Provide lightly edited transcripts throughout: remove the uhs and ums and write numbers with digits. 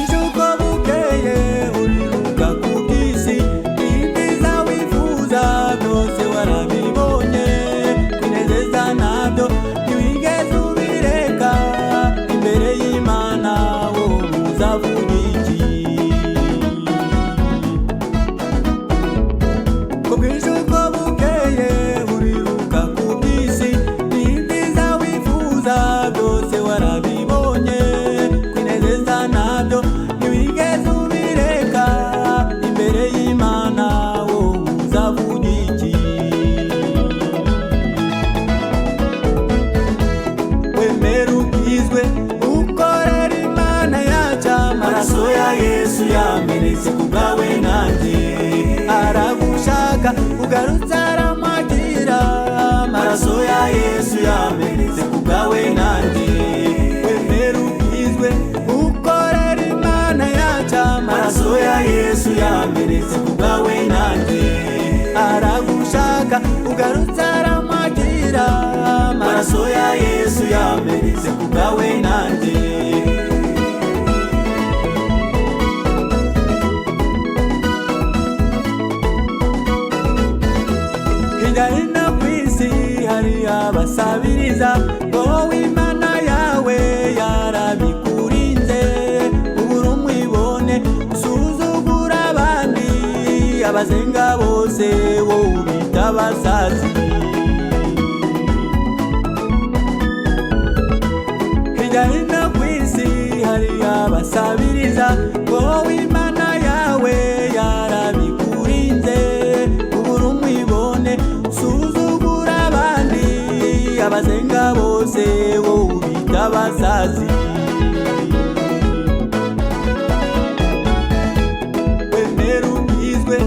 bw'ishuko bukeye uriruka ku bw'isi ibyiza wifuza byose warabibonye kwinezeza nabyo ntiwigeze ubireka imbere y'Imana wowe uzavuga iki ko bw'ishuko bukeye uriruka ku bw'isi ibyiza wifuza byose warabibonye kwinezeza nabyo ntiwigeze ubireka imbere y'Imana wowe uzavuga iki wemera ukizwe ukorera Imana yacu amaraso ya Yesu yamenetse ku bwawe nanjye aragushaka ugarutse aramwagira amaraso ya Yesu yamenetse ku bwawe nanjye wemera ukizwe ukorera Imana yacu amaraso ya Yesu yamenetse ku bwawe nanjye aragushaka ugarutse aramwagira amaraso ya Yesu yamenetse ku bwawe nanjye hirya hino ku isi hari abasabiriza wowe Imana yawe yarabikurinze ubura umwibone usuzugura abandi abazenga bose wowe ubita abasazi hirya hino ku isi hari abasabiriza wowe Imana yawe yarabikurinze ubura umwibone usuzugura abandi abazenga bose wowe ubita abasazi wemera ukizwe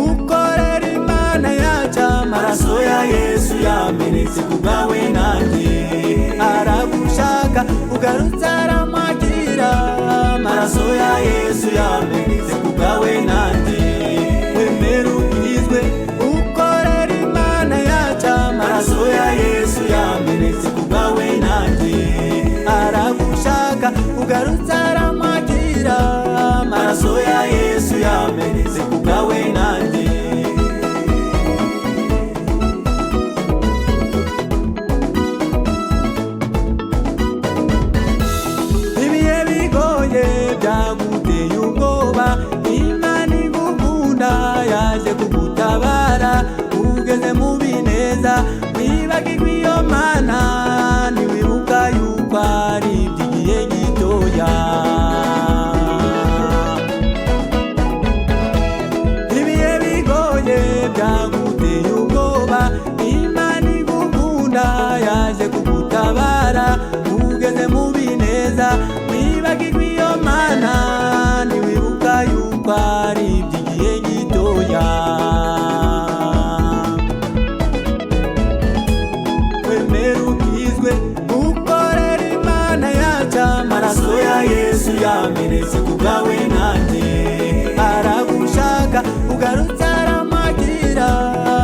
ukorera Imana yacu amaraso ya Yesu yamenetse ku bwawe nanjye aragushaka ugarutse aramwagira amaraso ya Yesu yamenetse ku bwawe nanjye wemera ukizwe ukorera Imana yacu amaraso ya Yesu yamenetse ku bwawe nanjye aragushaka ugarutse aramwagira amaraso ya Yesu yamenetse ku bwawe nanjye ibihe bigoye byaguteye ubwoba Imana igukunda yaje kugutabara ugeze mu bineza wibagirwa iyo Mana ntiwibuka yuko ari iby'igihe gitoya ibihe bigoye byaguteye ubwoba Imana igukunda yaje kugutabara ugeze mu bineza wibagirwa iyo Mana ntiwibuka yuko ari iby'igihe gitoya wemera ukizwe ukorera Imana yacu amaraso ya Yesu yamenetse ku bwawe nanjye aragushaka ugarutse aramwagira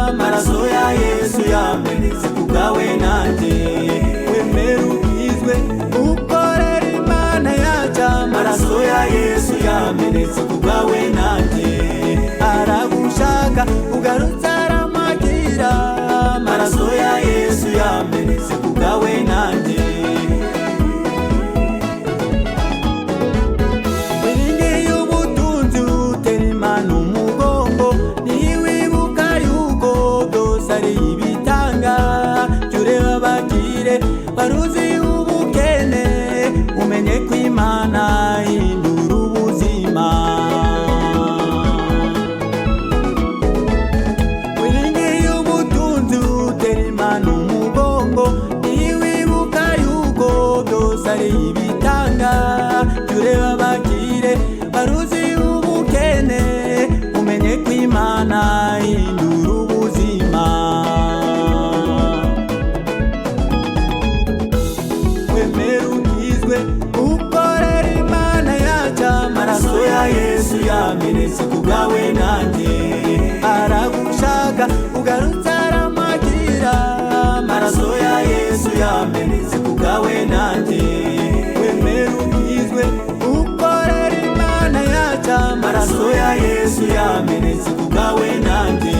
amaraso ya Yesu yamenetse ku bwawe nanjye wemera ukizwe ukorera Imana yacu amaraso ya Yesu yamenetse ku bwawe nanjye aragushaka ugarutse aramwagira amaraso ya Yesu yamenetse ku bwawe nanjye wiringiye ubutunzi utera Imana umugongo ntiwibuka yuko byose ari ibitanga jya ureba abakire waruzi ubukene umenye ko Imana ihindura ubuzima wiringiye ubutunzi utera Imana umugongo ntiwibuka yuko byose ari ibitanga jya ureba abakire waruzi ubukene umenye ko Imana ihindura ubuzima wemera ukizwe ukorera Imana yacu amaraso ya Yesu yamenetse ku bwawe nanjye aragushaka ugarutse aramwagira amaraso ya Yesu yamenetse ku bwawe nanjye wemera ukizwe ukorera Imana yamenetse kubwawe nanjye.